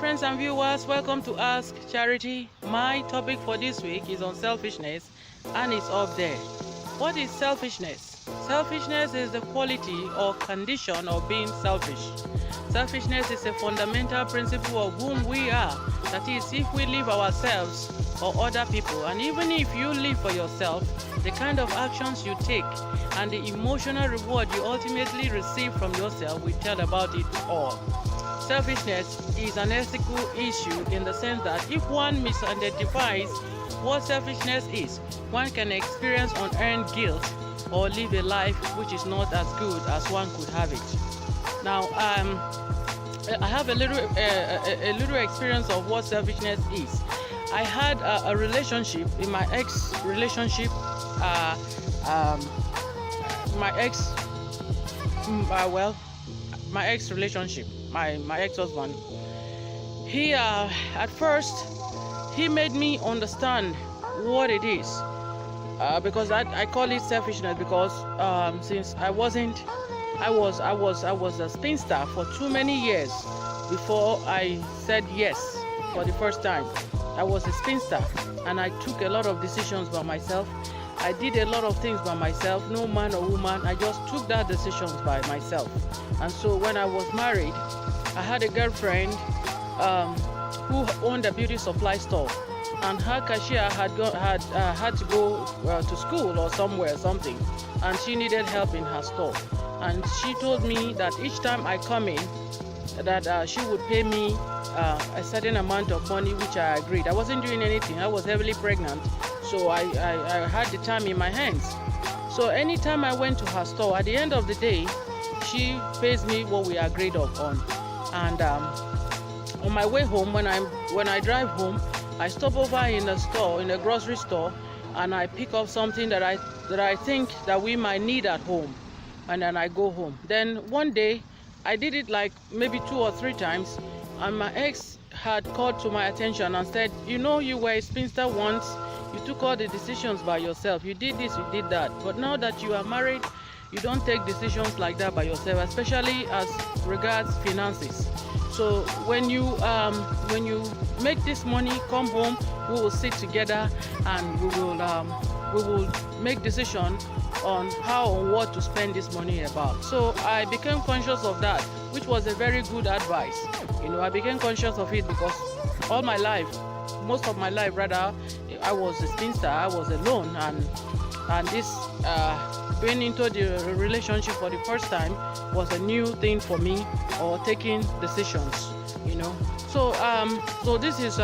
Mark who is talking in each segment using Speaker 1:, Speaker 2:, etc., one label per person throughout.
Speaker 1: friends and viewers, welcome to Ask Charity. My topic for this week is on selfishness, and it's up there. What is selfishness? Selfishness is the quality or condition of being selfish. Selfishness is a fundamental principle of whom we are. That is, if we live ourselves or other people, and even if you live for yourself, the kind of actions you take and the emotional reward you ultimately receive from yourself will tell about it all. Selfishness is an ethical issue in the sense that if one misidentifies what selfishness is, one can experience unearned guilt or live a life which is not as good as one could have it. Now, I have a little experience of what selfishness is. I had a relationship in my ex-relationship. My ex-relationship. My ex-husband. He at first he made me understand what it is, because I call it selfishness because since I was a spinster for too many years before I said yes for the first time. I was a spinster and I took a lot of decisions by myself. I did a lot of things by myself, no man or woman. I just took that decisions by myself. And so when I was married, I had a girlfriend who owned a beauty supply store, and her cashier had to go to school or something, and she needed help in her store. And she told me that each time I come in, that she would pay me a certain amount of money, which I agreed. I wasn't doing anything. I was heavily pregnant, so I had the time in my hands. So anytime I went to her store, at the end of the day, she pays me what we agreed on. And on my way home, when I drive home, I stop over in a grocery store, and I pick up something that I think that we might need at home, and then I go home. Then one day, I did it like maybe 2 or 3 times, and my ex had called to my attention and said, you know, you were a spinster once, you took all the decisions by yourself, you did this, you did that, but now that you are married, you don't take decisions like that by yourself, especially as regards finances. So when you make this money, come home, we will sit together and we will make decision on how and what to spend this money about. So I became conscious of that, which was a very good advice. I became conscious of it because all my life, most of my life rather, I was a spinster, I was alone, and this going into the relationship for the first time was a new thing for me, or taking decisions, So this is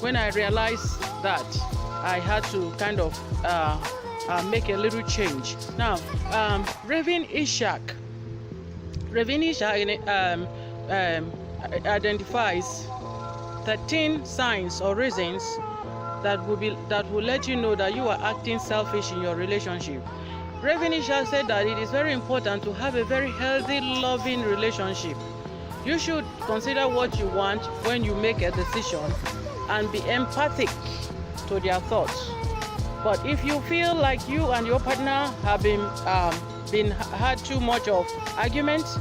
Speaker 1: when I realized that I had to kind of make a little change. Now, Reverend Ishak identifies 13 signs or reasons that will let you know that you are acting selfish in your relationship. Reverend Ishak said that it is very important to have a very healthy, loving relationship. You should consider what you want when you make a decision and be empathic to their thoughts. But if you feel like you and your partner have had too much of arguments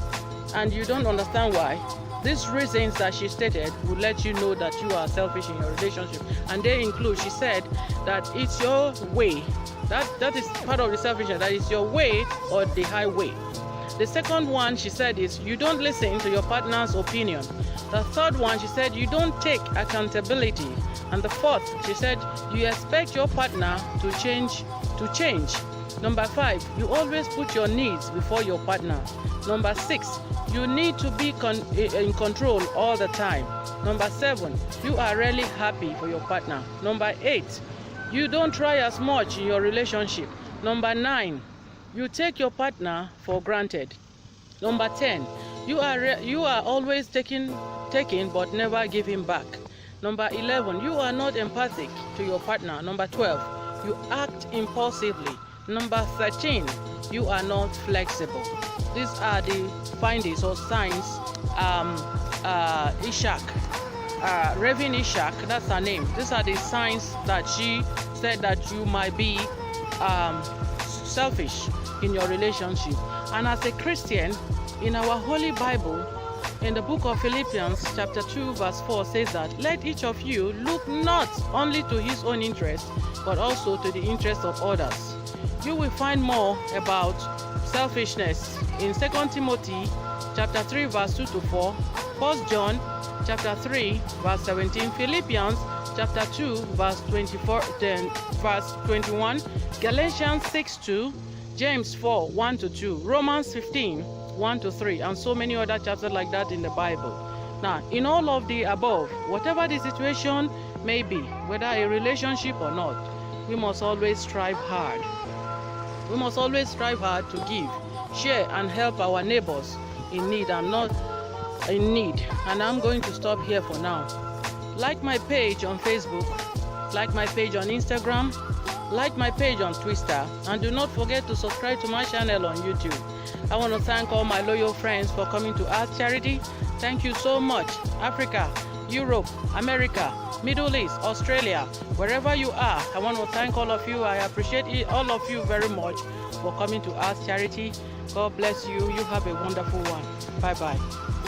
Speaker 1: and you don't understand why, these reasons that she stated will let you know that you are selfish in your relationship. And they include, she said, that it's your way. That is part of the selfishness, that is your way or the highway. The second one, she said, is you don't listen to your partner's opinion. The third one, she said, you don't take accountability. And the fourth, she said, you expect your partner to change. Number 5, you always put your needs before your partner. Number 6, you need to be in control all the time. Number 7, you are rarely happy for your partner. Number 8, you don't try as much in your relationship. Number 9, you take your partner for granted. Number 10, you are always taking but never giving back. Number 11, you are not empathic to your partner. Number 12, you act impulsively. Number 13, you are not flexible. These are the findings or signs Reverend Ishak, that's her name. These are the signs that she said that you might be selfish in your relationship. And as a Christian, in our Holy Bible, In the book of Philippians chapter 2 verse 4 says that, let each of you look not only to his own interest, but also to the interest of others. You will find more about selfishness in 2 Timothy chapter 3 verse 2 to 4, 1 John chapter 3 verse 17, Philippians chapter 2 verse 24, verse 21, Galatians 6:2, James 4:1 to 2, Romans 15:1 to 3, and so many other chapters like that in the Bible. Now, in all of the above, whatever the situation may be, whether a relationship or not, we must always strive hard. We must always strive hard to give, share, and help our neighbors in need and not in need. And I'm going to stop here for now. Like my page on Facebook, like my page on Instagram, like my page on Twitter, and do not forget to subscribe to my channel on YouTube. I want to thank all my loyal friends for coming to Earth Charity. Thank you so much. Africa, Europe, America, Middle East, Australia, wherever you are, I want to thank all of you. I appreciate all of you very much for coming to Earth Charity. God bless you. You have a wonderful one. Bye-bye.